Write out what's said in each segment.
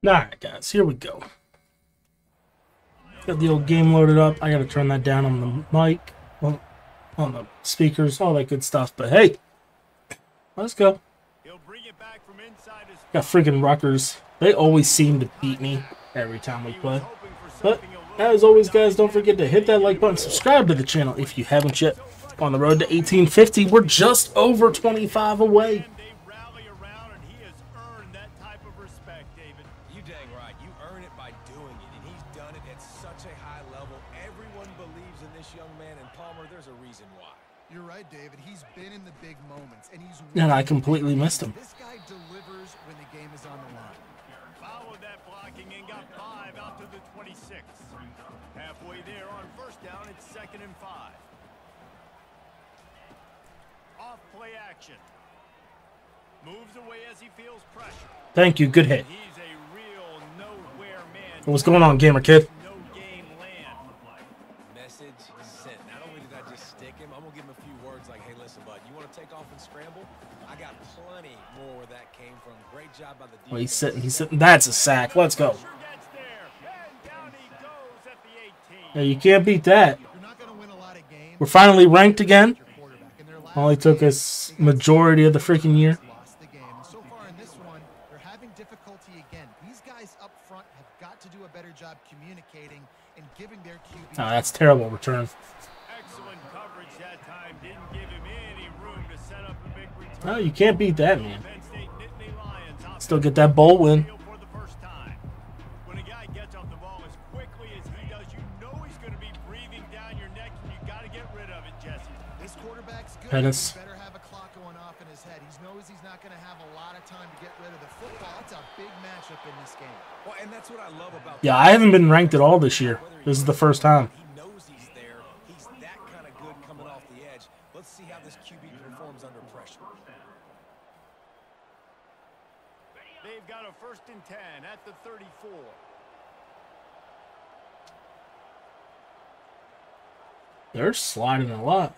Alright, guys, here we go. Got the old game loaded up. I gotta turn that down on the mic, on the speakers, all that good stuff. But hey, let's go. Got freaking Rutgers. They always seem to beat me every time we play. But as always, guys, don't forget to hit that like button, subscribe to the channel if you haven't yet. On the road to 1850, we're just over 25 away. You're right, David. He's been in the big moments, and he's. And I completely missed him. This guy delivers when the game is on the line. Followed that blocking and got 5 out to the 26. Halfway there on first down, it's 2nd and 5. Off play action. Moves away as he feels pressure. Thank you. Good hit. He's a real nowhere man. What's going on, gamer kid? Oh, he's sitting. He's sitting. That's a sack. Let's go. Yeah, you can't beat that. We're finally ranked again. Only took us majority of the freaking year. So far in this one, they're having difficulty again. These guys up front have got to do a better job communicating and giving their QB. Oh, that's terrible return. Excellent coverage that time. Didn't give him any room to set up a big return. No, you can't beat that, man. Still get that bowl win. When a guy gets off the ball as quickly as he does, you know he's going to be breathing down your neck, and you got to get rid of it, Jesse. This quarterback's good. Penn. He better have a clock going off in his head. He knows he's not going to have a lot of time to get rid of the football. It's a big matchup in this game. Well, and that's what I love about. Yeah, I haven't been ranked at all this year. This is the first time. He knows he's there. He's that kind of good coming off the edge. Let's see how this QB performs under pressure. They've got a 1st and 10 at the 34. They're sliding a lot.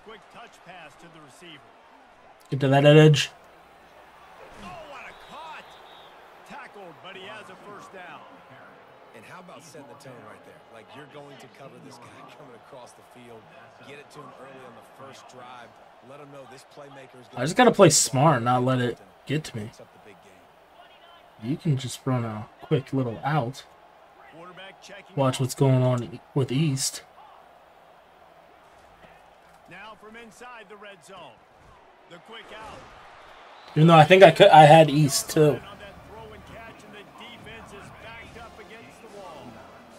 Quick touch pass to the receiver. Get to that edge. Oh, what a caught! Tackled, but he has a 1st down. And how about setting the tone right there? Like, you're going to cover this guy coming across the field. Get it to him early on the first drive. Let him know this playmaker is going. I just got to play smart, not let it get to me. You can just run a quick little out. Watch what's going on with East. Now from inside the red zone. The quick out. Even though I think I had East too.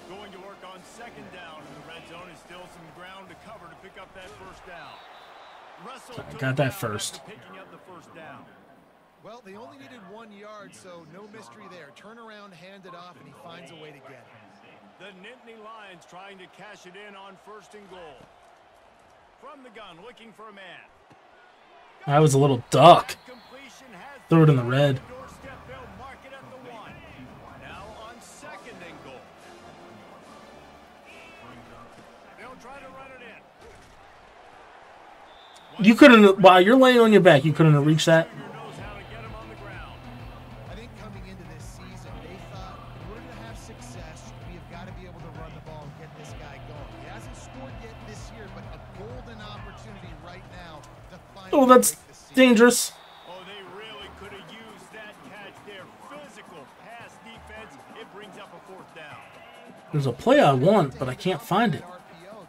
Going to work on 2nd down in the red zone is still some ground to cover to pick up that 1st down. Russell I got that first. Picking up the 1st down. Well, they only needed 1 yard, so no mystery there. Turn around, hand it off, and he finds a way to get it. The Nittany Lions trying to cash it in on 1st and goal. From the gun, looking for a man. I was a little duck. Threw it in the red. Now on 2nd and goal. They'll try to run it in. You couldn't. While you're laying on your back, you couldn't have reached that. I think coming into this season, they thought in order to have success, we have got to be able to run the ball and get this guy going. He hasn't scored yet this year, but a golden opportunity right now to finally. Oh, that's dangerous. Oh, they really could have used that catch there. Physical pass defense. It brings up a 4th down. There's a play I want, but I can't find it.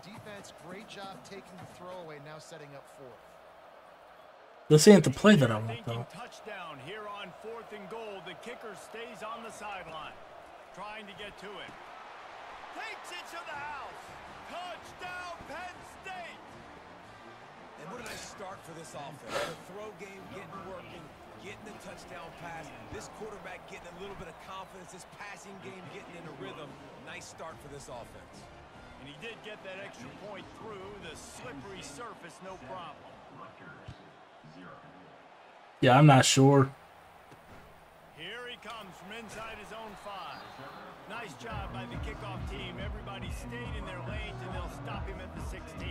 Defense, great job taking the throwaway, now setting up 4th. This ain't the play that I want, though. Touchdown here on 4th and goal. The kicker stays on the sideline, trying to get to it. Takes it to the house. Touchdown, Penn State. And what a nice start for this offense. The throw game getting working, getting the touchdown pass. This quarterback getting a little bit of confidence. This passing game getting in a rhythm. Nice start for this offense. And he did get that extra point through the slippery surface, no problem. Yeah, I'm not sure. Here he comes from inside his own 5. Nice job by the kickoff team. Everybody stayed in their lanes, and they'll stop him at the 16.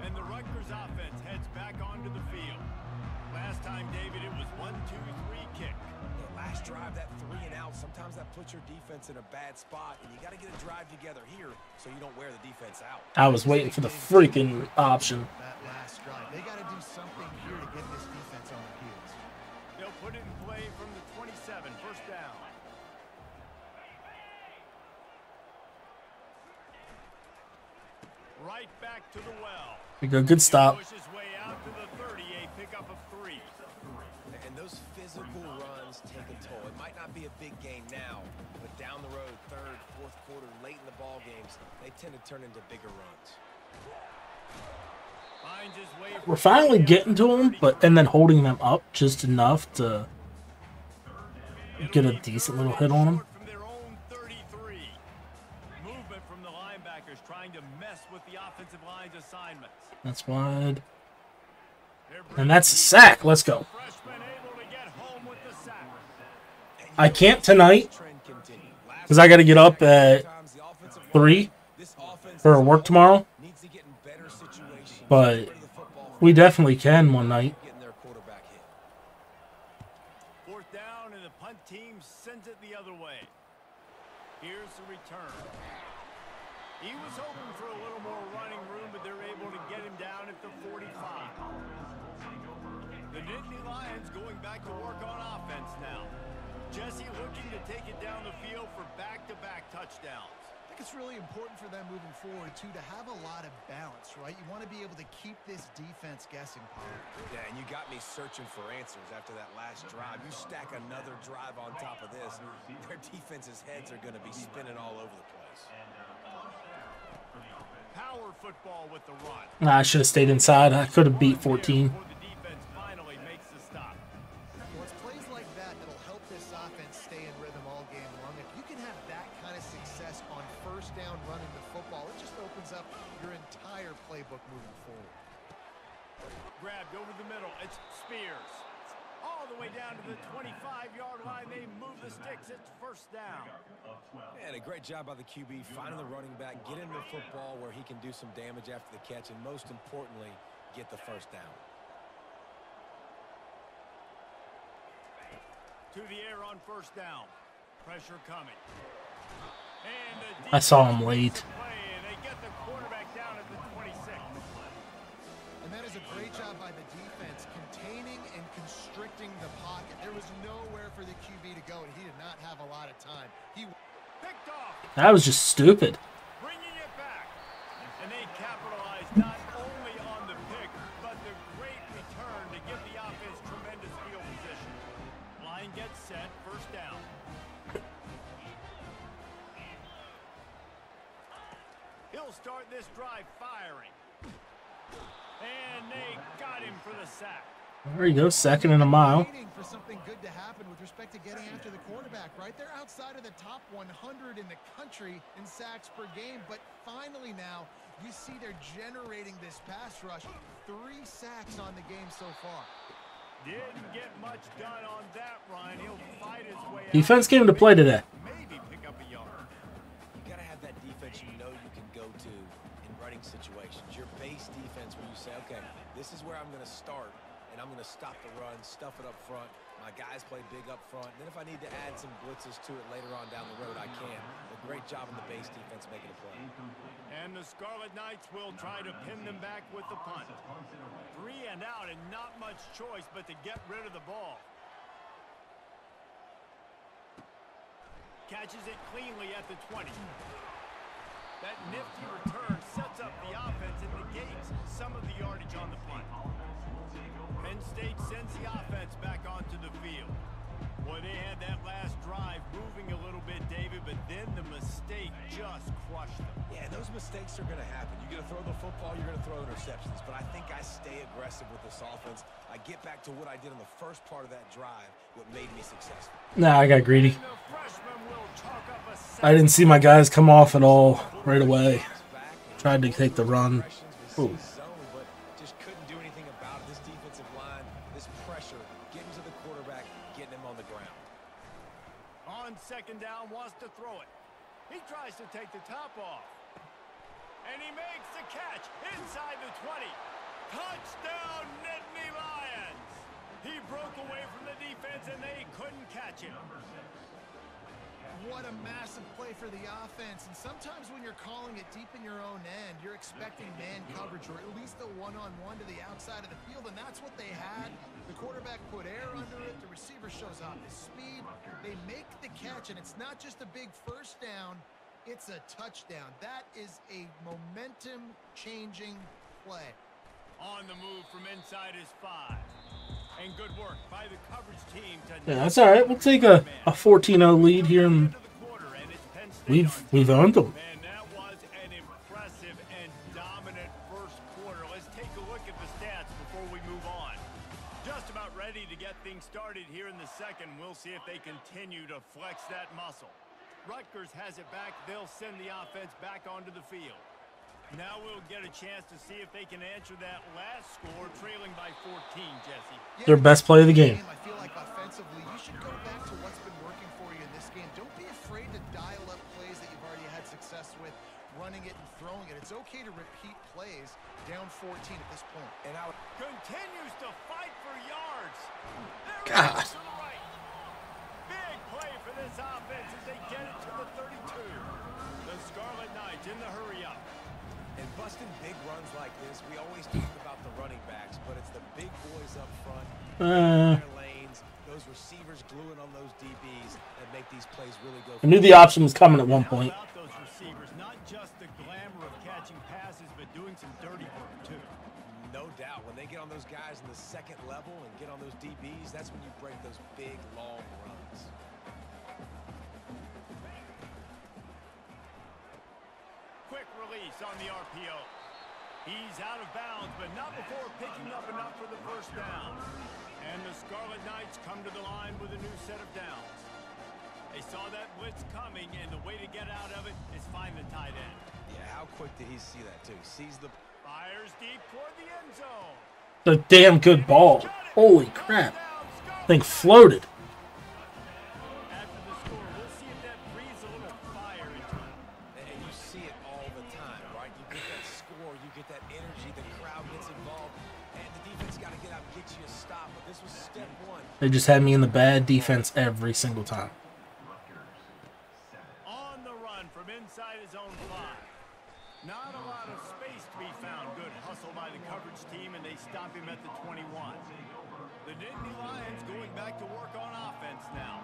And the Rutgers offense heads back onto the field. Last time, David, it was 1-2-3 kick. The last drive, that 3 and out, sometimes that puts your defense in a bad spot, and you got to get a drive together here so you don't wear the defense out. I was waiting for the freaking option. That last drive, they got to do something here to get this defense on their heels. They'll put it in play from the 27, first down. Right back to the well. We go, good stop. Pushes way out to the 30, a pickup of 3. And those physical runs take a toll. It might not be a big game now, but down the road, third, fourth quarter, late in the ball games, they tend to turn into bigger runs. Finds his way. We're finally getting to them, and then holding them up just enough to get a decent little hit on them. From their own 33. Movement from the linebackers trying to mess with the offensive line's assignments. That's wide. And that's a sack. Let's go. Freshman able to get home with the sack. I can't tonight because I got to get up at 3 for work tomorrow. But we definitely can one night. Fourth down, and the punt team sends it the other way. Here's the return. He was hoping for a little more running room, but they're able to get him down at the 45. The Nittany Lions going back to work on offense now. Jesse looking to take it down the field for back-to-back touchdowns. I think it's really important for them moving forward, too, to have a lot of balance, right? You want to be able to keep this defense guessing, Paul. Yeah, and you got me searching for answers after that last drive. You stack another drive on top of this, their defense's heads are going to be spinning all over the place. Power football with the run. Nah, I should have stayed inside. I could have beat 14. The defense finally makes the stop. Well, it's plays like that that'll help this offense stay in rhythm all game long. If you can have that kind of success on first down running the football, it just opens up your entire playbook moving forward. Grabbed over the middle. It's Spears. All the way down to the 25-yard line. They move the sticks. It's first down. And a great job by the QB finding the running back, getting the football where he can do some damage after the catch, and most importantly, get the first down. To the air on first down. Pressure coming. And the I saw him late. play, and they get the quarterback down at the 26. And that is a great job by the defense, containing and constricting the pocket. There was nowhere for the QB to go, and he did not have a lot of time. He Picked off. That was just stupid. Bringing it back. And they capitalized not only on the pick, but the great return to give the offense tremendous field position. Line gets set, first down. He'll start this drive firing. And they got him for the sack. There you go, second and a mile. waiting for something good to happen with respect to getting after the quarterback, right? They're outside of the top 100 in the country in sacks per game, but finally now you see they're generating this pass rush. 3 sacks on the game so far. Didn't get much done on that run. He'll fight his way out. Defense came to play today. Maybe pick up a yard. You got to have that defense you know you can go to in running situations. Your base defense where you say, okay, this is where I'm going to start, and I'm going to stop the run, stuff it up front. My guys play big up front. Then if I need to add some blitzes to it later on down the road, I can. A great job in the base defense making a play. And the Scarlet Knights will try to pin them back with the punt. 3 and out, and not much choice but to get rid of the ball. Catches it cleanly at the 20. That nifty return sets up the offense and negates some of the yardage on the punt. Penn State sends the offense back onto the field. Boy, they had that last drive moving a little bit, David, but then the mistake just crushed them. Yeah, those mistakes are going to happen. You're going to throw the football, you're going to throw interceptions. But I think I stay aggressive with this offense. I get back to what I did in the first part of that drive, what made me successful. Nah, I got greedy. The freshman will chalk up a I didn't see my guys come off at all right away. Tried to take the run. Ooh. But just couldn't do anything about it. This defensive line, this pressure, getting to the quarterback, getting him on the ground. On second down, wants to throw it. He tries to take the top off. And he makes the catch inside the 20. Touchdown, Nittany Lions! He broke away from the defense, and they couldn't catch him. What a massive play for the offense. And sometimes when you're calling it deep in your own end, you're expecting man coverage or at least a one-on-one to the outside of the field, and that's what they had. The quarterback put air under it. The receiver shows off his speed. They make the catch, and it's not just a big first down. It's a touchdown. That is a momentum-changing play. On the move from inside his 5. And good work by the coverage team to Yeah, that's all right. We'll take a 14-0 lead here, and we've earned them. Man, that was an impressive and dominant first quarter. Let's take a look at the stats before we move on. Just about ready to get things started here in the second. We'll see if they continue to flex that muscle. Rutgers has it back. They'll send the offense back onto the field. Now we'll get a chance to see if they can answer that last score, trailing by 14, Jesse. Their best play of the game. I feel like offensively, you should go back to what's been working for you in this game. Don't be afraid to dial up plays that you've already had success with, running it and throwing it. It's okay to repeat plays down 14 at this point. And out continues to fight for yards. God. To the right. Big play for this offense as they get it to the 32. The Scarlet Knights in the hurry up. And busting big runs like this, we always talk about the running backs, but it's the big boys up front, their lanes, those receivers gluing on those DBs that make these plays really go. I knew the option was coming at one point. How about those receivers? Not just the glamour of catching passes, but doing some dirty work too. No doubt. When they get on those guys in the second level and get on those DBs, that's when you break those big, long runs. Quick release on the RPO. He's out of bounds, but not before picking up enough for the first down. And the Scarlet Knights come to the line with a new set of downs. They saw that blitz coming, and the way to get out of it is find the tight end. Yeah, how quick did he see that, too? He sees the... Fires deep toward the end zone. The damn good ball. Holy crap. Thing floated. After the score, we'll see if that breathes a little fire into it. And you see it all the time, right? You get that score, you get that energy, the crowd gets involved, and the defense got to get out and get you a stop. But this was step one. They just had me in the bad defense every single time. On the run from inside his own 5. Not a lot of space to be found. Good hustle by the coverage team, and they stop him at the 21. The Nittany Lions going back to work on offense now.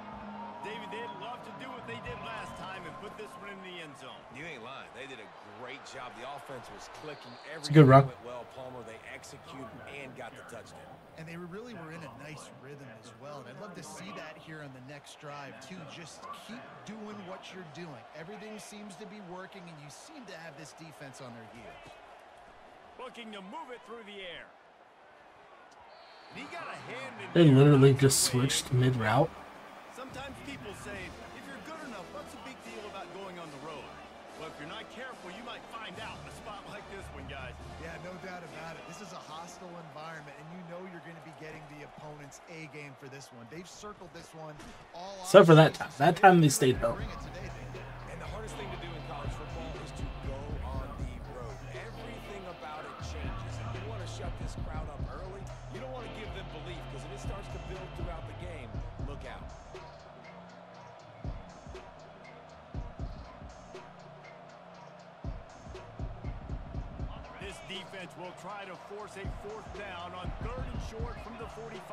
David, they'd love to do what they did last time and put this one in the end zone. You ain't lying. They did a great job. The offense was clicking. It's a good run. Went well, Palmer. They executed and got the touchdown. And they really were in a nice rhythm as well. And I'd love to see that here on the next drive, too. Just keep doing what you're doing. Everything seems to be working, and you seem to have this defense on their heels. Looking to move it through the air. He got a hand in They there. literally just switched mid-route. Sometimes people say, if you're good enough, what's the big deal about going on the road? Well, if you're not careful, you might find out in a spot like this one, guys. Yeah, no doubt about it. This is a hostile environment, and you know you're going to be getting the opponent's A game for this one. They've circled this one all Except for that time. That time they stayed home. And the hardest thing to do in college football is to go on the road. Everything about it changes. And you want to shut this crowd up early. You don't want to give them belief, because if it starts to build throughout the game, look out. This defense will try to force a 4th down on 3rd and short from the 45.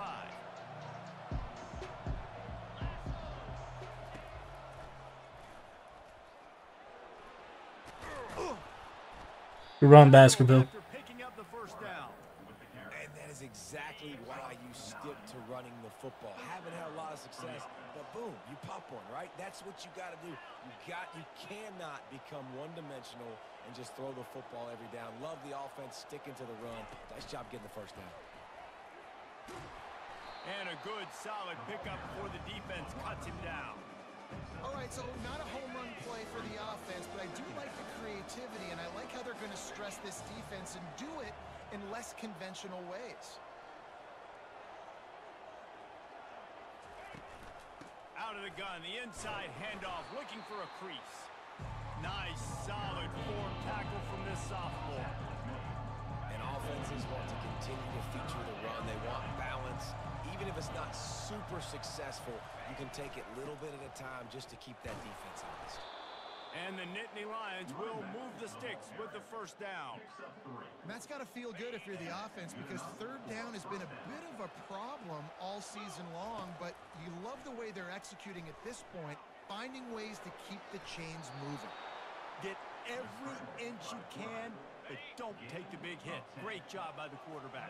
Good run, Baskerville. After picking up the first down. And that is exactly why you stick to running the football. Haven't had a lot of success, but boom, you pop one, right? That's what you got to do. You cannot become one-dimensional and just throw the football every down. Love the offense sticking to the run. Nice job getting the first down. And a good, solid pickup before the defense cuts him down. All right, so not a home run play for the offense, but I do like the creativity, and I like how they're going to stress this defense and do it in less conventional ways. Out of the gun, the inside handoff, looking for a crease. Nice, solid form tackle from this sophomore. And offenses want to continue to feature the run. They want balance. Even if it's not super successful, you can take it little bit at a time just to keep that defense honest. And the Nittany Lions will move the sticks with the first down. And that's got to feel good if you're the offense, because third down has been a bit of a problem all season long, but you love the way they're executing at this point, finding ways to keep the chains moving. Get every inch you can, but don't take the big hit. Great job by the quarterback.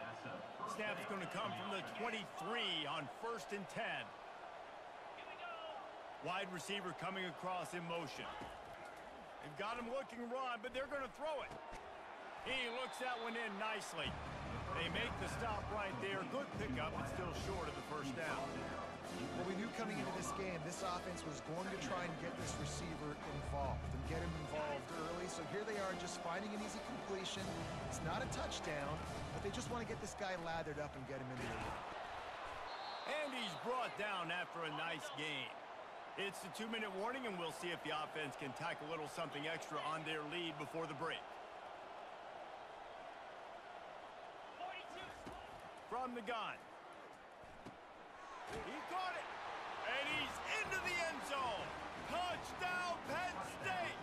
Snap's going to come from the 23 on 1st and 10. Wide receiver coming across in motion. They've got him looking run, but they're going to throw it. He looks that one in nicely. They make the stop right there. Good pickup, but still short of the first down. Well, we knew coming into this game, this offense was going to try and get this receiver involved and get him involved early. So here they are just finding an easy completion. It's not a touchdown, but they just want to get this guy lathered up and get him into the run. And he's brought down after a nice gain. It's the 2-minute warning, and we'll see if the offense can tack a little something extra on their lead before the break. From the gun. He caught it. And he's into the end zone. Touchdown, Penn State.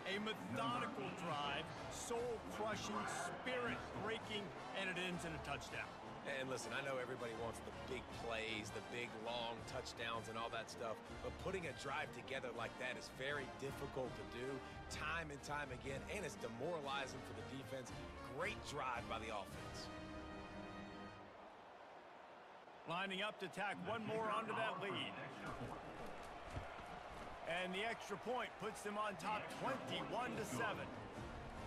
A methodical drive, soul-crushing, spirit-breaking, and it ends in a touchdown. And listen, I know everybody wants the big plays, the big, long touchdowns and all that stuff, but putting a drive together like that is very difficult to do time and time again, and it's demoralizing for the defense. Great drive by the offense. Lining up to tack one more onto that lead. And the extra point puts them on top 21-7.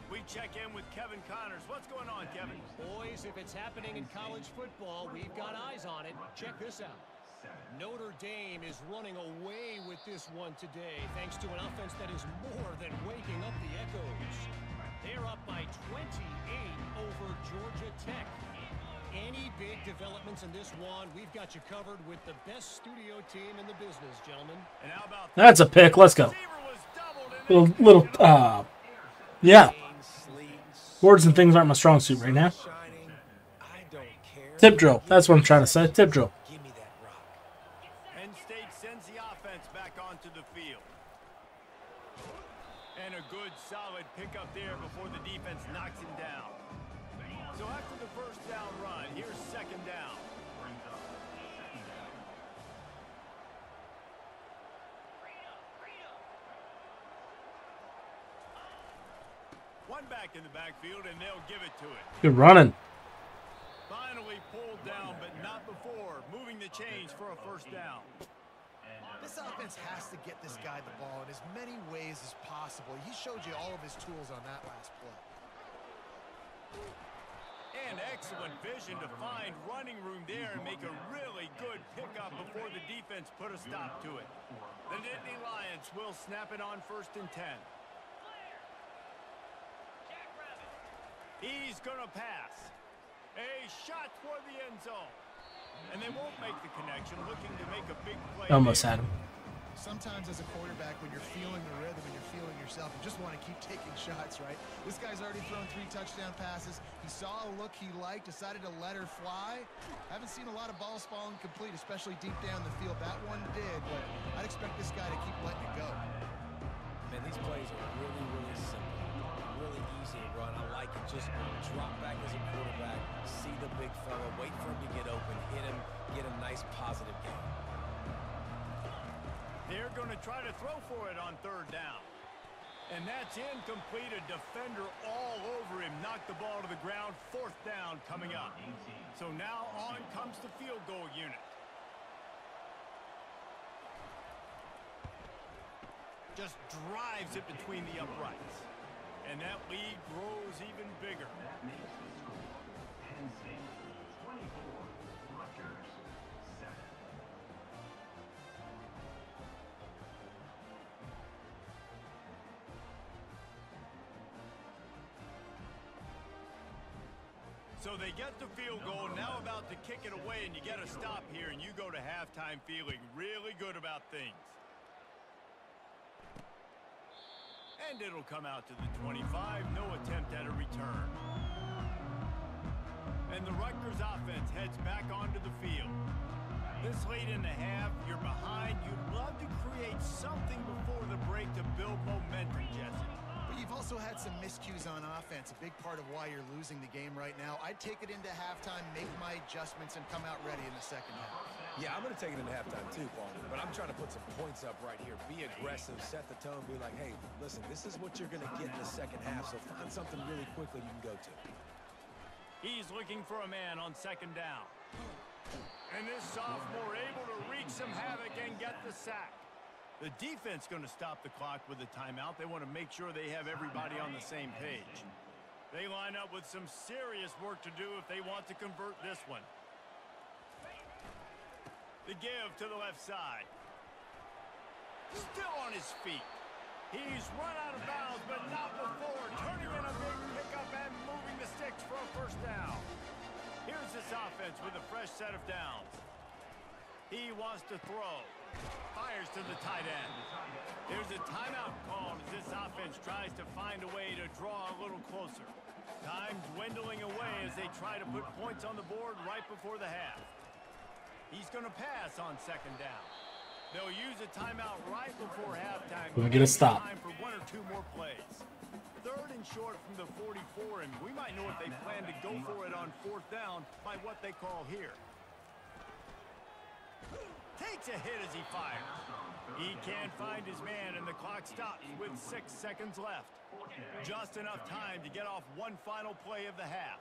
We check in with Kevin Connors. What's going on, Kevin? Boys, if it's happening in college football, we've got eyes on it. Check this out. Notre Dame is running away with this one today, thanks to an offense that is more than waking up the echoes. They're up by 28 over Georgia Tech. Any big developments in this one, we've got you covered with the best studio team in the business, gentlemen. And how about That's a pick. Let's go. Yeah. Words and things aren't my strong suit right now. Tip drill. That's what I'm trying to say. Tip drill. Give me that rock. Penn State sends the offense back onto the field. And a good, solid pickup there before the defense knocks him down. So after the first down run, here's second down. One back in the backfield, and they'll give it to it. Good running. Finally pulled down, but not before. Moving the chains for a first down. This offense has to get this guy the ball in as many ways as possible. He showed you all of his tools on that last play. And excellent vision to find running room there and make a really good pickup before the defense put a stop to it. The Nittany Lions will snap it on 1st and 10. He's going to pass. A shot toward the end zone. And they won't make the connection, looking to make a big play. Almost had him. Sometimes as a quarterback, when you're feeling the rhythm and you're feeling yourself, you just want to keep taking shots, right? This guy's already thrown 3 touchdown passes. He saw a look he liked, decided to let her fly. Haven't seen a lot of balls falling complete, especially deep down the field. That one did, but I'd expect this guy to keep letting it go. Man, these plays are really, really simple. Really easy to run. I like it. Just drop back as a quarterback, see the big fella, wait for him to get open, hit him, get a nice positive gain. They're going to try to throw for it on 3rd down. And that's incomplete. A defender all over him. Knocked the ball to the ground. 4th down coming up. So now on comes the field goal unit. Just drives it between the uprights. And that lead grows even bigger. Penn State 24, Rutgers 7. So they get the field goal, now about to kick it away, and you get a stop here, and you go to halftime feeling really good about things. And it'll come out to the 25. No attempt at a return. And the Rutgers offense heads back onto the field. This late in the half, you're behind. You'd love to create something before the break to build momentum, Jesse. But you've also had some miscues on offense, a big part of why you're losing the game right now. I'd take it into halftime, make my adjustments, and come out ready in the second half. Yeah, I'm going to take it into halftime too, Paul. But I'm trying to put some points up right here. Be aggressive, set the tone, be like, hey, listen, this is what you're going to get in the second half, so find something really quickly you can go to. He's looking for a man on second down. And this sophomore able to wreak some havoc and get the sack. The defense going to stop the clock with a timeout. They want to make sure they have everybody on the same page. They line up with some serious work to do if they want to convert this one. The give to the left side. Still on his feet. He's run out of bounds, but not before turning in a big pickup and moving the sticks for a first down. Here's this offense with a fresh set of downs. He wants to throw. Fires to the tight end. There's a timeout called as this offense tries to find a way to draw a little closer. Time dwindling away as they try to put points on the board right before the half. He's going to pass on second down. They'll use a timeout right before halftime. We're going to stop. Time for one or two more plays. Third and short from the 44, and we might know if they plan to go for it on fourth down by what they call here. Takes a hit as he fires. He can't find his man, and the clock stops with 6 seconds left. Just enough time to get off one final play of the half.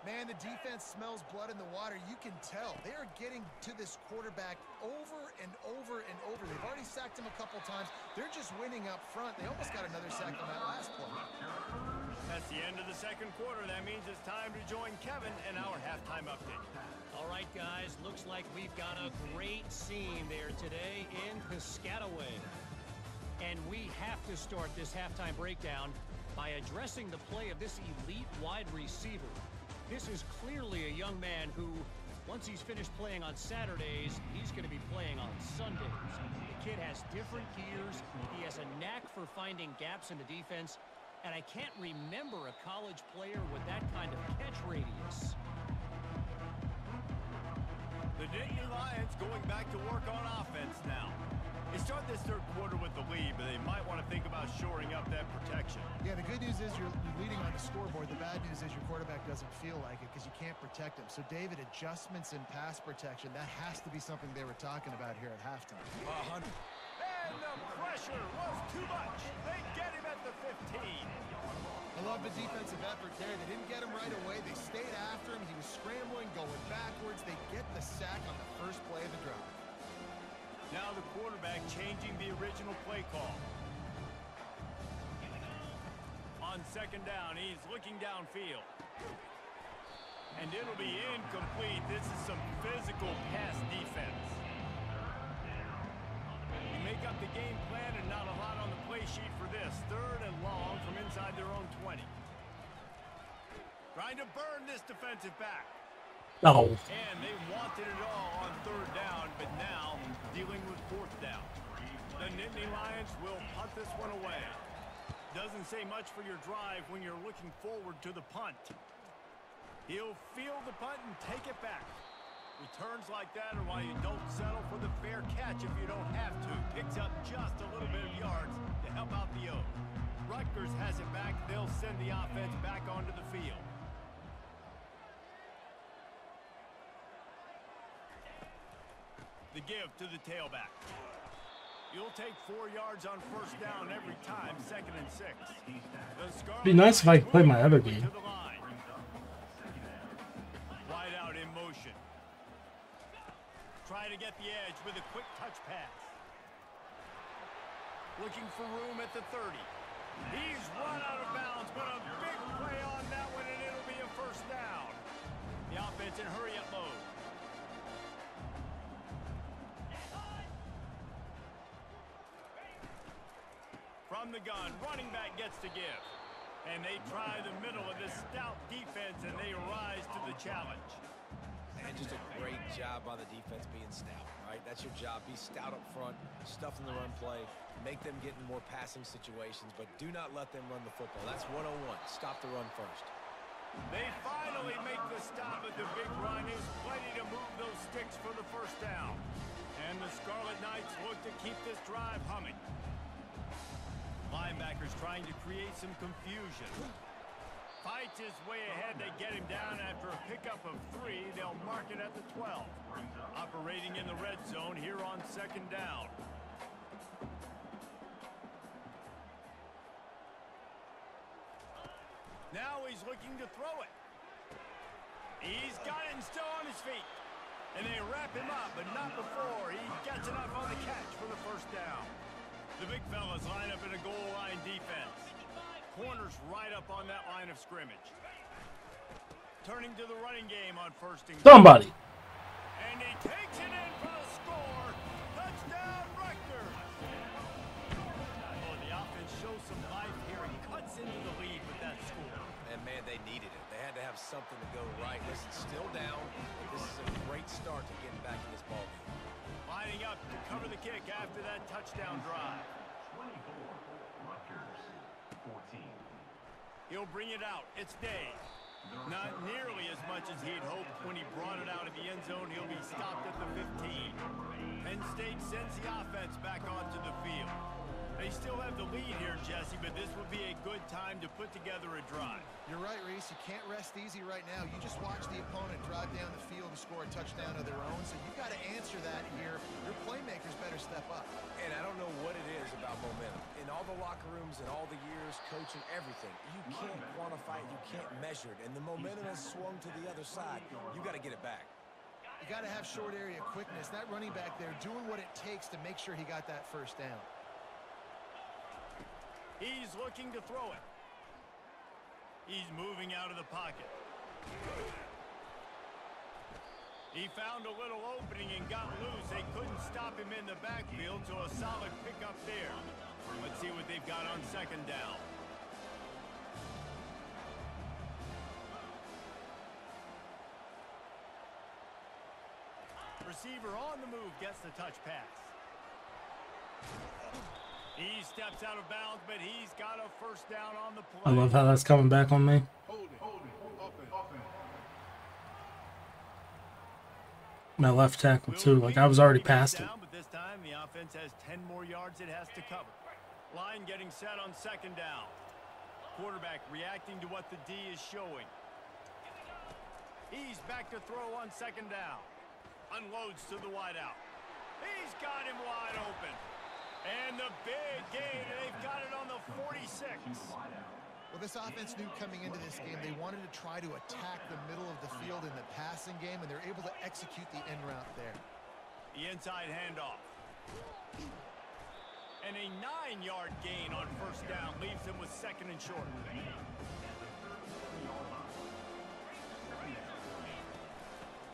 Man, the defense smells blood in the water. You can tell. They are getting to this quarterback over and over and over. They've already sacked him a couple times. They're just winning up front. They almost got another sack on that last play. That's the end of the second quarter. That means it's time to join Kevin in our halftime update. All right, guys, looks like we've got a great scene there today in Piscataway. And we have to start this halftime breakdown by addressing the play of this elite wide receiver. This is clearly a young man who, once he's finished playing on Saturdays, he's going to be playing on Sundays. The kid has different gears. He has a knack for finding gaps in the defense. And I can't remember a college player with that kind of catch radius. The Dynasty Lions going back to work on offense now. They start this third quarter with the lead, but they might want to think about shoring up that protection. Yeah, the good news is you're leading on the scoreboard. The bad news is your quarterback doesn't feel like it because you can't protect him. So, David, adjustments in pass protection, that has to be something they were talking about here at halftime. And the pressure was too much. They get him at the 15. I love the defensive effort there. They didn't get him right away. They stayed after him. He was scrambling, going backwards. They get the sack on the first play of the drive. Now the quarterback changing the original play call. On second down, he's looking downfield. And it'll be incomplete. This is some physical pass defense. You make up the game plan and not a lot on the play sheet for this. Third and long from inside their own 20. Trying to burn this defensive back. Oh. And they wanted it all on third down, but now dealing with fourth down. The Nittany Lions will punt this one away. Doesn't say much for your drive when you're looking forward to the punt. He'll field the punt and take it back. Returns like that are why you don't settle for the fair catch if you don't have to. Picks up just a little bit of yards to help out the O. Rutgers has it back. They'll send the offense back onto the field. The give to the tailback. You'll take 4 yards on first down every time, 2nd and 6. Be nice if I could play my other game. Wide out in motion. Try to get the edge with a quick touch pass. Looking for room at the 30. He's run out of bounds, but a big play on that one, and it'll be a first down. The offense in hurry-up mode. From the gun, running back gets to give. And they try the middle of this stout defense, and they rise to the challenge. And just a great job on the defense being stout, right? That's your job. Be stout up front, stuff in the run play, make them get in more passing situations, but do not let them run the football. That's 101. Stop the run first. They finally make the stop at the big run. Is plenty to move those sticks for the first down. And the Scarlet Knights look to keep this drive humming. Linebackers trying to create some confusion. Fights his way ahead. They get him down after a pickup of 3. They'll mark it at the 12. Operating in the red zone here on second down. Now he's looking to throw it. He's got it and still on his feet. And they wrap him up, but not before he gets enough on the catch for the first down. The big fellas line up in a goal line defense. Corners right up on that line of scrimmage. Turning to the running game on first and goal. Somebody. And he takes it in for the score. Touchdown, Rutgers. Oh, the offense shows some life here and cuts into the lead with that score. And, man, they needed it. They had to have something to go right. Listen, still down, but this is a great start to getting back in this ballgame. Lining up to cover the kick after that touchdown drive. 24, Rutgers, 14. He'll bring it out. It's Day. Not nearly as much as he'd hoped when he brought it out of the end zone. He'll be stopped at the 15. Penn State sends the offense back onto the field. They still have the lead here, Jesse, but this would be a good time to put together a drive. You're right, Reese. You can't rest easy right now. You just watch the opponent drive down the field and score a touchdown of their own, so you've got to answer that here. Your playmakers better step up. And I don't know what it is about momentum. In all the locker rooms and all the years, coaching, everything, you can't quantify it, you can't measure it. And the momentum has swung to the other side. You got to get it back. You got to have short area quickness. That running back there doing what it takes to make sure he got that first down. He's looking to throw it. He's moving out of the pocket. He found a little opening and got loose. They couldn't stop him in the backfield, so a solid pickup there. Let's see what they've got on second down. Receiver on the move gets the touch pass. He steps out of bounds, but he's got a first down on the play. I love how that's coming back on me. My left tackle too. Like I was already past it. But this time the offense has 10 more yards it has to cover. Line getting set on second down. Quarterback reacting to what the D is showing. He's back to throw on second down. Unloads to the wideout. He's got him wide open. And the big gain, they've got it on the 46. Well, this offense knew coming into this game they wanted to try to attack the middle of the field in the passing game, and they're able to execute the end route there. The inside handoff. And a 9-yard gain on first down leaves them with second and short.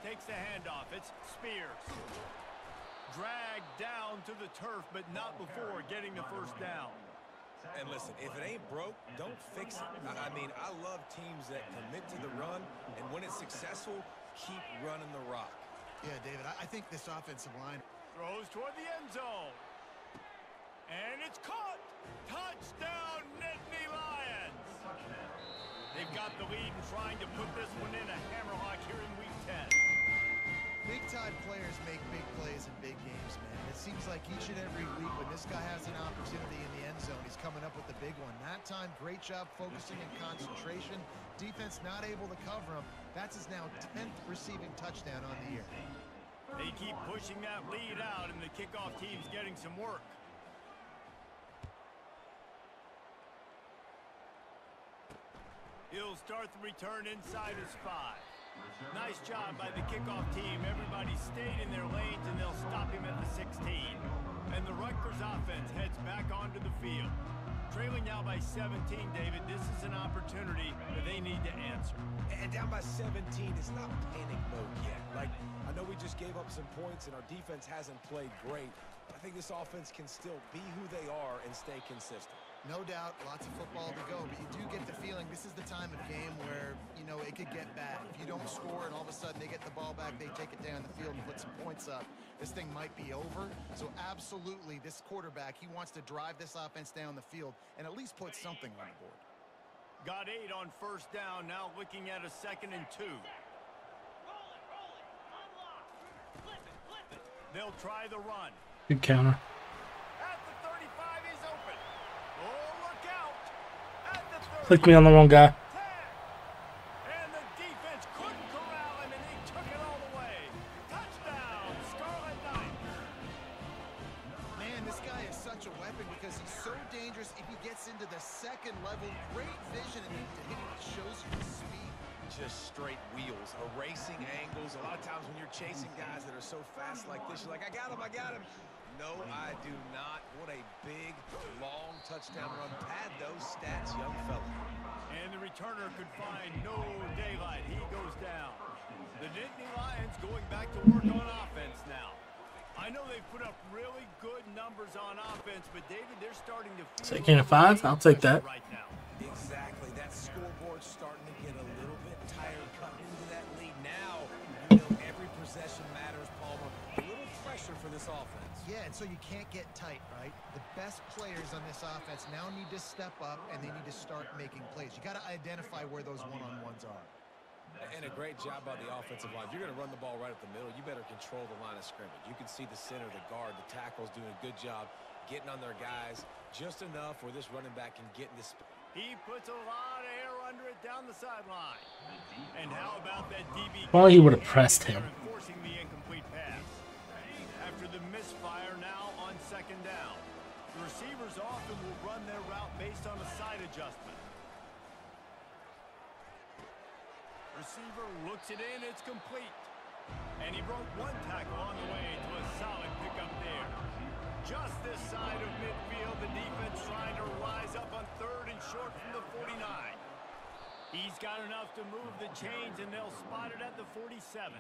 Takes the handoff. It's Spears. Dragged down to the turf, but not before getting the first down. And listen, if it ain't broke, don't fix it. I mean, I love teams that commit to the run, and when it's successful, keep running the rock. Yeah, David, I think this offensive line Throws toward the end zone. And it's caught. Touchdown, Nittany Lions. They've got the lead and trying to put this one in a hammerlock here in week 10. Big-time players make big plays in big games, man. It seems like each and every week when this guy has an opportunity in the end zone, he's coming up with the big one. That time, great job focusing and concentration. Defense not able to cover him. That's his now 10th receiving touchdown on the year. They keep pushing that lead out, and the kickoff team's getting some work. He'll start the return inside his 5. Nice job by the kickoff team. Everybody stayed in their lanes, and they'll stop him at the 16. And the Rutgers offense heads back onto the field. Trailing now by 17, David, this is an opportunity that they need to answer. And down by 17, it's not panic mode yet. Like, I know we just gave up some points, and our defense hasn't played great, but I think this offense can still be who they are and stay consistent. No doubt, lots of football to go, but you do get the feeling this is the time of game where, you know, it could get bad. If you don't score and all of a sudden they get the ball back, they take it down the field and put some points up, this thing might be over. So absolutely, this quarterback, he wants to drive this offense down the field and at least put something on the board. Got 8 on first down, now looking at a 2nd and 2. They'll try the run. Good counter. At the 35, he's open. Oh, look out. At the 30, Click me on the wrong guy. 10. And the defense couldn't corral him, and he took it all the way. Touchdown, Scarlet Knights. Man, this guy is such a weapon because he's so dangerous if he gets into the second level. Great vision, and he shows you his speed. Just straight wheels, erasing angles. A lot of times when you're chasing guys that are so fast like this, you're like, I got him, I got him. No, I do not. What a big, long touchdown run. Pad those stats, young fella. And the returner could find no daylight. He goes down. The Nittany Lions going back to work on offense now. I know they've put up really good numbers on offense, but David, they're starting to feel 2nd and 5. I'll take that. right now. Exactly. That scoreboard's starting to get a little bit tired cutting into that lead. Now, you know, every possession matters, Palmer. A little pressure for this offense. Yeah, and so you can't get tight, right? The best players on this offense now need to step up, and they need to start making plays. You got to identify where those one-on-ones are. And a great job by the offensive line. If you're going to run the ball right up the middle, you better control the line of scrimmage. You can see the center, the guard, the tackles doing a good job getting on their guys just enough where this running back can get in this. He puts a lot of air under it down the sideline. And how about that DB? Well, he would have pressed him. Forcing the incomplete pass. After the misfire, now on 2nd down. The receivers often will run their route based on a side adjustment. Receiver looks it in, it's complete. And he broke 1 tackle on the way to a solid pickup there. Just this side of midfield, the defense trying to rise up on 3rd and short from the 49. He's got enough to move the chains, and they'll spot it at the 47.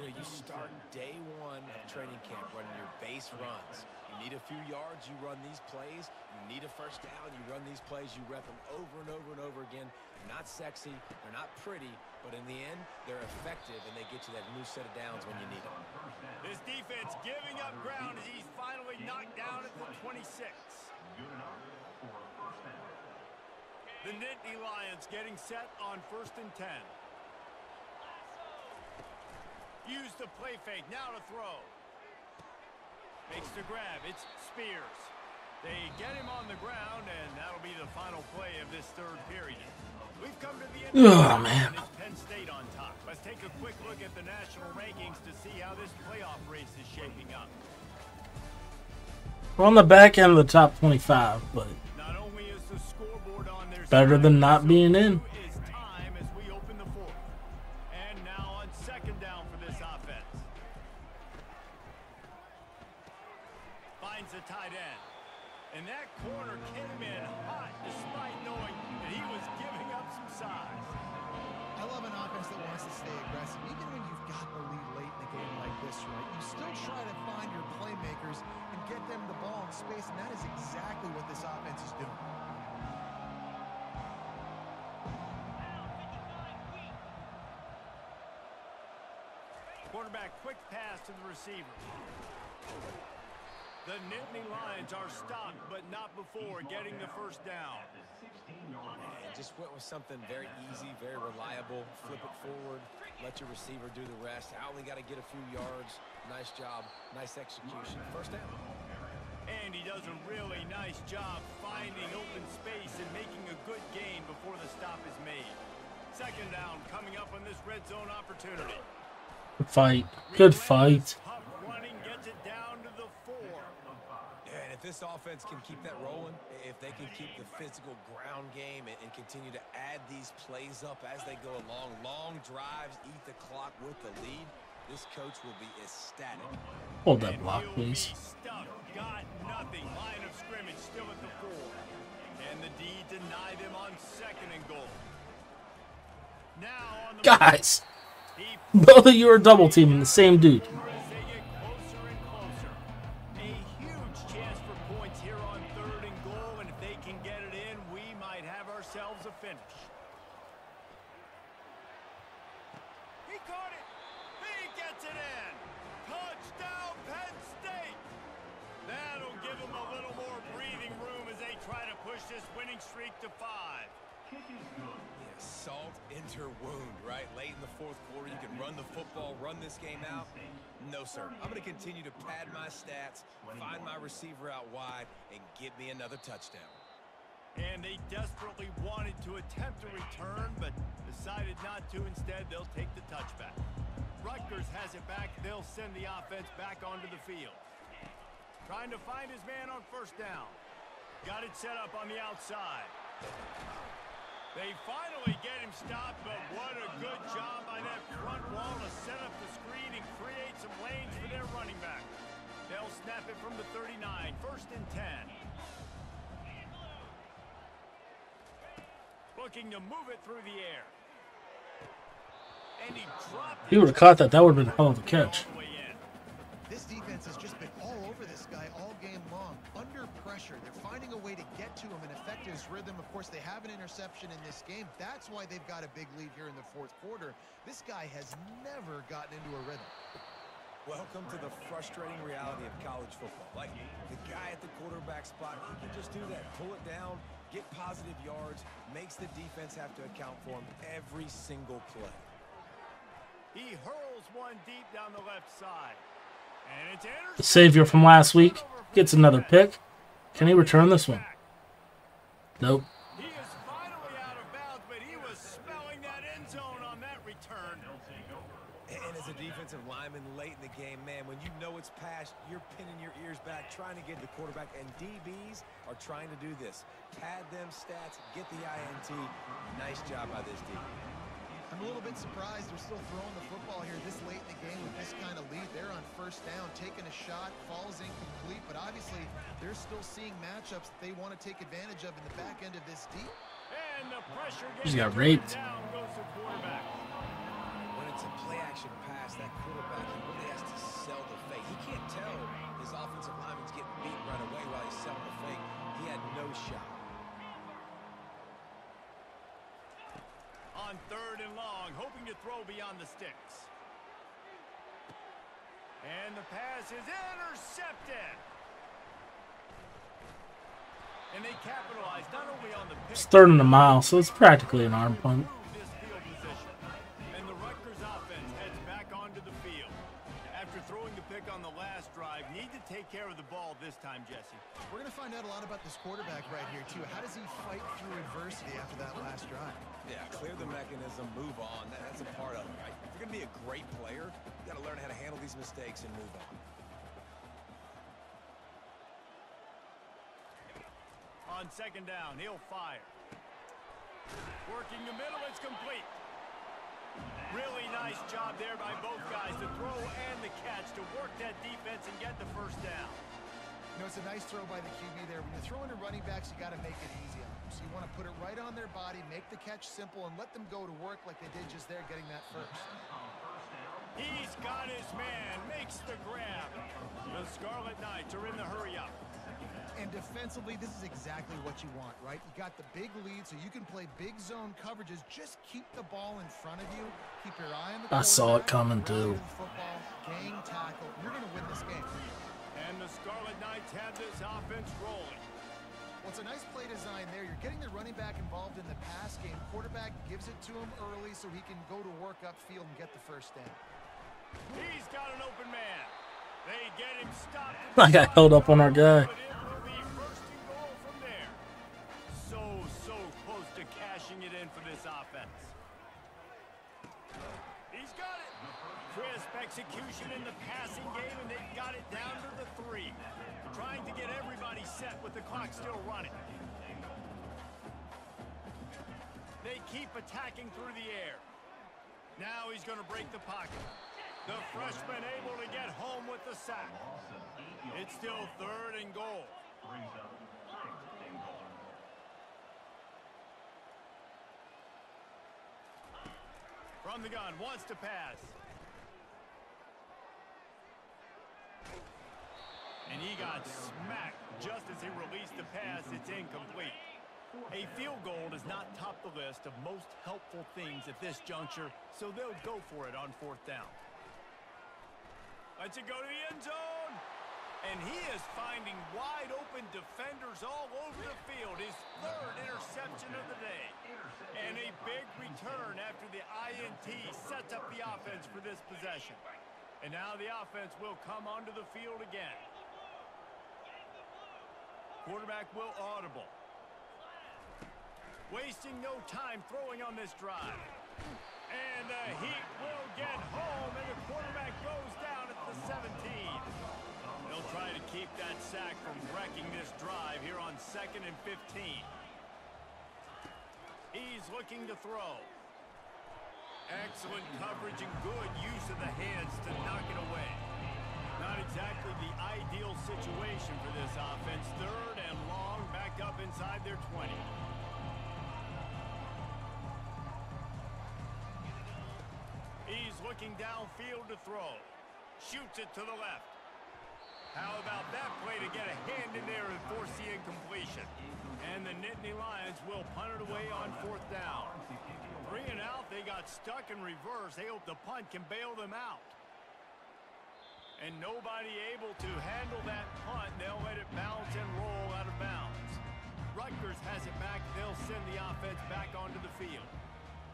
You know, you start day 1 of training camp running your base runs. You need a few yards, you run these plays. You need a first down, you run these plays. You rep them over and over and over again. They're not sexy, they're not pretty, but in the end, they're effective, and they get you that new set of downs when you need them. This defense giving up ground as he's finally knocked down at the 26. The Nittany Lions getting set on 1st and 10. Use the play fake, now to throw. Makes the grab, it's Spears. They get him on the ground, and that'll be the final play of this 3rd period. We've come to the end of the man. It's Penn State on top. Let's take a quick look at the national rankings to see how this playoff race is shaping up. We're on the back end of the top 25, but Not only is the scoreboard on their better side, than not being in. It's time as we open the 4th. And now on 2nd down for this offense. Finds the tight end. And that corner came in hot despite knowing that he was giving up some size. I love an offense that wants to stay aggressive. Even when you've got the lead late in a game like this, right, you still try to find your playmakers and get them the ball in space, and that is exactly what this offense is doing. Quarterback, quick pass to the receiver. The Nittany Lions are stopped, but not before getting the first down. And just went with something very easy, very reliable. Flip it forward, let your receiver do the rest. I only got to get a few yards. Nice job, nice execution. First down. And he does a really nice job finding open space and making a good gain before the stop is made. 2nd down coming up on this red zone opportunity. good fight. Good fight. Tough running gets it down to the 4. And if this offense can keep that rolling, if they can keep the physical ground game and continue to add these plays up as they go along, long drives, eat the clock with the lead, this coach will be ecstatic. Hold that block, please. Got nothing. Line of scrimmage still at the 4. And the D denied him on 2nd and goal. Now on the Guys, both of you are double teaming the same dude. As they get closer and closer. A huge chance for points here on 3rd and goal, and if they can get it in, we might have ourselves a finish. He caught it. He gets it in. Touchdown, Penn State. That'll give them a little more breathing room as they try to push this winning streak to 5. Kick is good. Yeah, salt into wound, right? Late in the fourth quarter, you can run the football, run this game out. No, sir. I'm going to continue to pad my stats, find my receiver out wide, and get me another touchdown. And they desperately wanted to attempt a return, but decided not to. Instead, they'll take the touchback. Rutgers has it back. They'll send the offense back onto the field. Trying to find his man on first down. Got it set up on the outside. They finally get him stopped, but what a good job by that front wall to set up the screen and create some lanes for their running back. They'll snap it from the 39, 1st and 10. Looking to move it through the air. And he dropped If he would have caught that, that would have been a hell of a catch. This defense has just been all over this guy all game long. Under pressure, they're finding a way to get to him and affect his rhythm. Of course, they have an interception in this game. That's why they've got a big lead here in the fourth quarter. This guy has never gotten into a rhythm. Welcome to the frustrating reality of college football. Like, the guy at the quarterback spot, he can just do that. Pull it down, get positive yards, makes the defense have to account for him every single play. He hurls one deep down the left side. And it's The savior from last week gets another pick. Can he return this one? Nope. He is finally out of bounds, but he was smelling that end zone on that return. And as a defensive lineman late in the game, man, when you know it's past, you're pinning your ears back, trying to get the quarterback, and DBs are trying to do this. Pad them stats, get the INT. Nice job by this D. I'm a little bit surprised they're still throwing the football here this late in the game with this kind of lead. They're on first down, taking a shot, falls incomplete, but obviously they're still seeing matchups that they want to take advantage of in the back end of this deep. And the pressure He gets got raped. down goes the quarterback. When it's a play-action pass, that quarterback, he really has to sell the fake. He can't tell his offensive lineman's getting beat right away while he's selling the fake. He had no shot. On 3rd and long, hoping to throw beyond the sticks. And the pass is intercepted. And they capitalize not only on the pick. It's 3rd and a mile, so it's practically an arm punt. This field position. And the Rutgers offense heads back onto the field. After throwing the pick on the last drive, need to take care of the ball this time, Jesse. We're going to find out a lot about this quarterback right here, too. How does he fight through adversity after that last drive? Yeah, clear the mechanism, move on. That's a part of it, right? If you're going to be a great player, you got to learn how to handle these mistakes and move on. On 2nd down, he'll fire. Working the middle, it's complete. Really nice job there by both guys to throw and the catch to work that defense and get the first down. You know, it's a nice throw by the QB there. When you're throwing to running backs, you got to make it easy on them. So you want to put it right on their body, make the catch simple, and let them go to work like they did just there, getting that first. He's got his man, makes the grab. The Scarlet Knights are in the hurry-up. And defensively, this is exactly what you want, right? You got the big lead, so you can play big zone coverages. Just keep the ball in front of you. Keep your eye on the I saw it quarterback, coming, run too. the football, gang tackle. You're going to win this game. And the Scarlet Knights have this offense rolling. Well, it's a nice play design there. You're getting the running back involved in the pass game. Quarterback gives it to him early so he can go to work upfield and get the first down. He's got an open man. They get him stopped. I got held up on our guy. But it will be 1st and goal from there. So close to cashing it in for this offense. He's got it. Crisp execution in the passing game, and they've got it down to the 3. Trying to get everybody set with the clock still running. They keep attacking through the air. Now he's going to break the pocket. The freshman able to get home with the sack. It's still 3rd and goal. From the gun, wants to pass. And he got smacked just as he released the pass. It's incomplete. A field goal does not top the list of most helpful things at this juncture, so they'll go for it on 4th down. Lets it go to the end zone. And he is finding wide open defenders all over the field. His 3rd interception of the day. And a big return after the INT sets up the offense for this possession. And now the offense will come onto the field again. Quarterback will audible. Wasting no time throwing on this drive. And the Heat will get home, and the quarterback goes down at the 17. They'll try to keep that sack from wrecking this drive here on 2nd and 15. He's looking to throw. Excellent coverage and good use of the hands to knock it away. Not exactly the ideal situation for this offense. 3rd and long, back up inside their 20. He's looking downfield to throw. Shoots it to the left. How about that play to get a hand in there and force the incompletion? And the Nittany Lions will punt it away on 4th down. 3 and out, they got stuck in reverse. They hope the punt can bail them out. And nobody able to handle that punt. They'll let it bounce and roll out of bounds. Rutgers has it back. They'll send the offense back onto the field.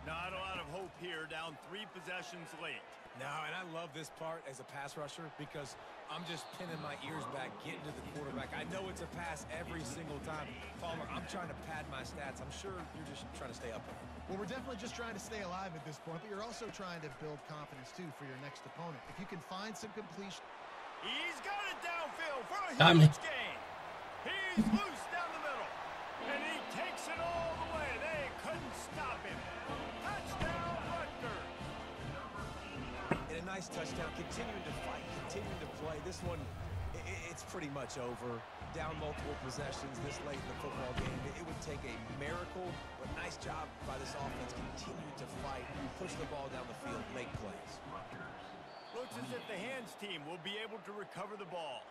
Not a lot of hope here, down 3 possessions late. No, and I love this part as a pass rusher because I'm just pinning my ears back, getting to the quarterback. I know it's a pass every single time. Palmer, I'm trying to pad my stats. I'm sure you're just trying to stay up there. Well, we're definitely just trying to stay alive at this point, but you're also trying to build confidence, too, for your next opponent. If you can find some completion. He's got it downfield for a huge gain. He's loose down the middle, and he takes it all the way. They couldn't stop him. Touchdown, Rutgers. And a nice touchdown, continuing to fight, continuing to play. This one, it's pretty much over. Down multiple possessions this late in the football game. It would take a miracle, but nice job by this offense. Continue to fight, push the ball down the field, make plays. Looks as if the hands team will be able to recover the ball.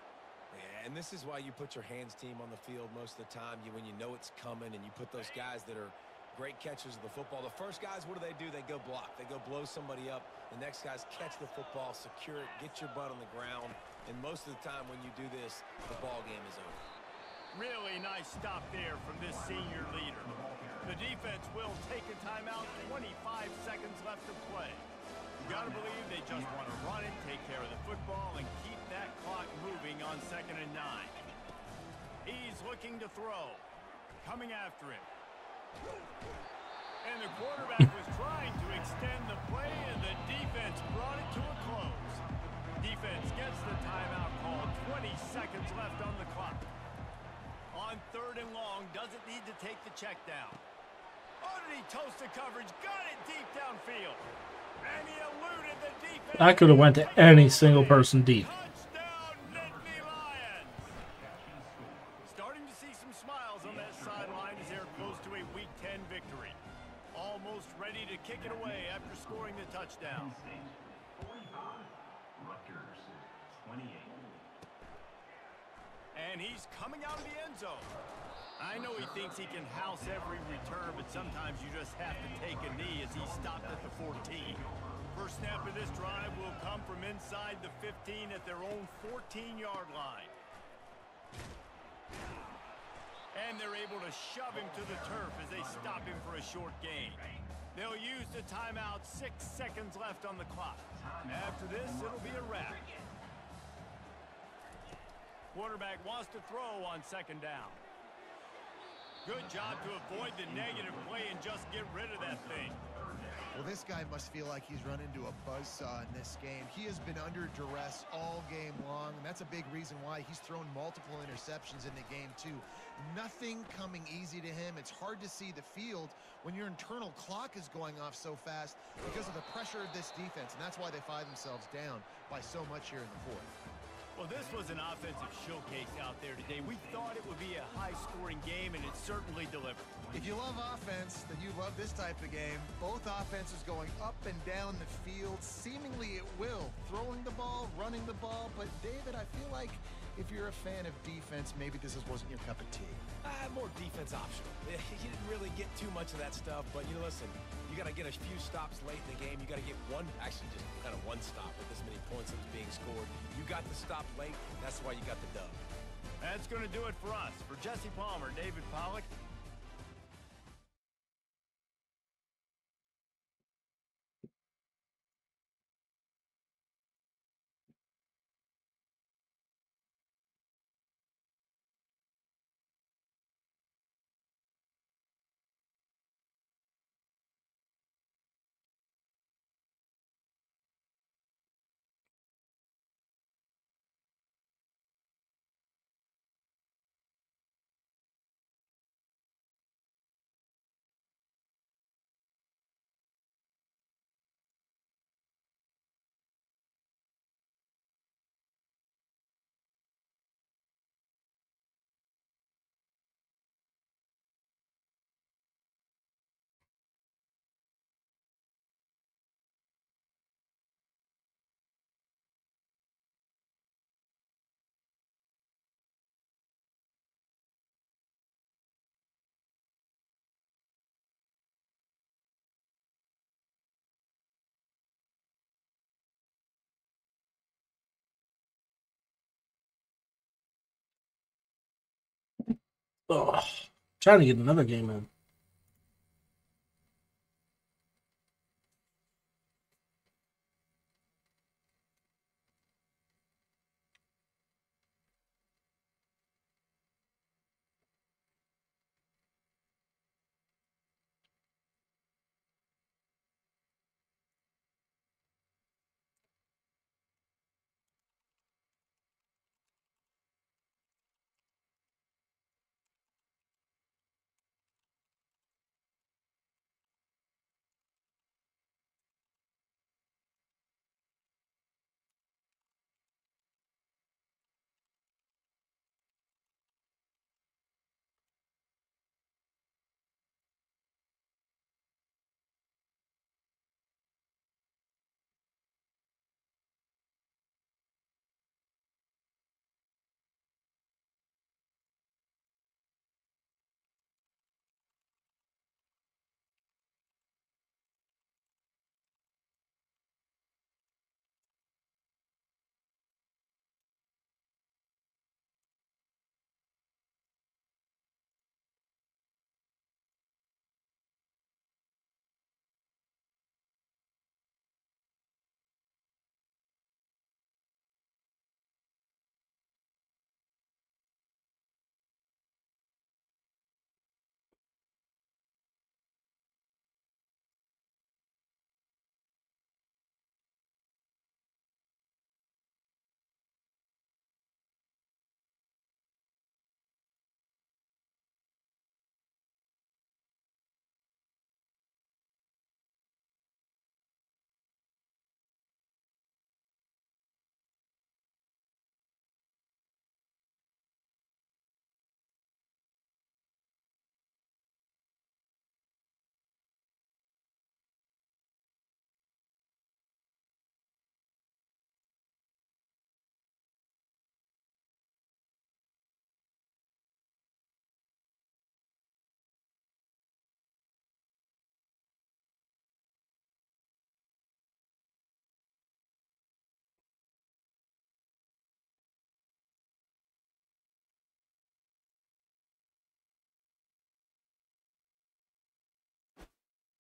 Yeah, and this is why you put your hands team on the field most of the time. When you know it's coming, and you put those guys that are great catchers of the football. The first guys, what do? They go block. They go blow somebody up. The next guys catch the football, secure it, get your butt on the ground. And most of the time when you do this, the ball game is over. Really nice stop there from this senior leader. The defense will take a timeout. 25 seconds left to play. You got to believe they just want to run it, take care of the football, and keep that clock moving on 2nd and 9. He's looking to throw. Coming after him. And the quarterback was trying to extend the play, and the defense brought it to a close. Defense gets the timeout called. 20 seconds left on the clock. On 3rd and long, doesn't need to take the check down. Oh, did he toast the coverage? Got it deep downfield. And he eluded the defense. I could have went to any single person deep. Touchdown, Nittany Lions. Starting to see some smiles on that sideline as they're close to a Week 10 victory. Almost ready to kick it away after scoring the touchdown. 45. Rutgers 28. And he's coming out of the end zone. I know he thinks he can house every return, but sometimes you just have to take a knee as he stopped at the 14. First snap of this drive will come from inside the 15 at their own 14-yard line. And they're able to shove him to the turf as they stop him for a short gain. They'll use the timeout. 6 seconds left on the clock. After this, it'll be a wrap. Quarterback wants to throw on 2nd down. Good job to avoid the negative play and just get rid of that thing. Well, this guy must feel like he's run into a buzzsaw in this game. He has been under duress all game long, and that's a big reason why he's thrown multiple interceptions in the game, too. Nothing coming easy to him. It's hard to see the field when your internal clock is going off so fast because of the pressure of this defense, and that's why they find themselves down by so much here in the 4th. Well, this was an offensive showcase out there today. We thought it would be a high-scoring game, and it certainly delivered. If you love offense, then you love this type of game. Both offenses going up and down the field, seemingly at will. Throwing the ball, running the ball. But, David, I feel like if you're a fan of defense, maybe this wasn't your cup of tea. More defense optional. He didn't really get too much of that stuff, but you know, listen, you got to get a few stops late in the game. You got to get one, actually just kind of one stop with this many points that was being scored. You got the stop late, that's why you got the dub. That's going to do it for us. For Jesse Palmer, David Pollack. Oh, trying to get another game in.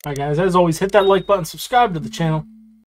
Alright guys, as always, hit that like button, subscribe to the channel.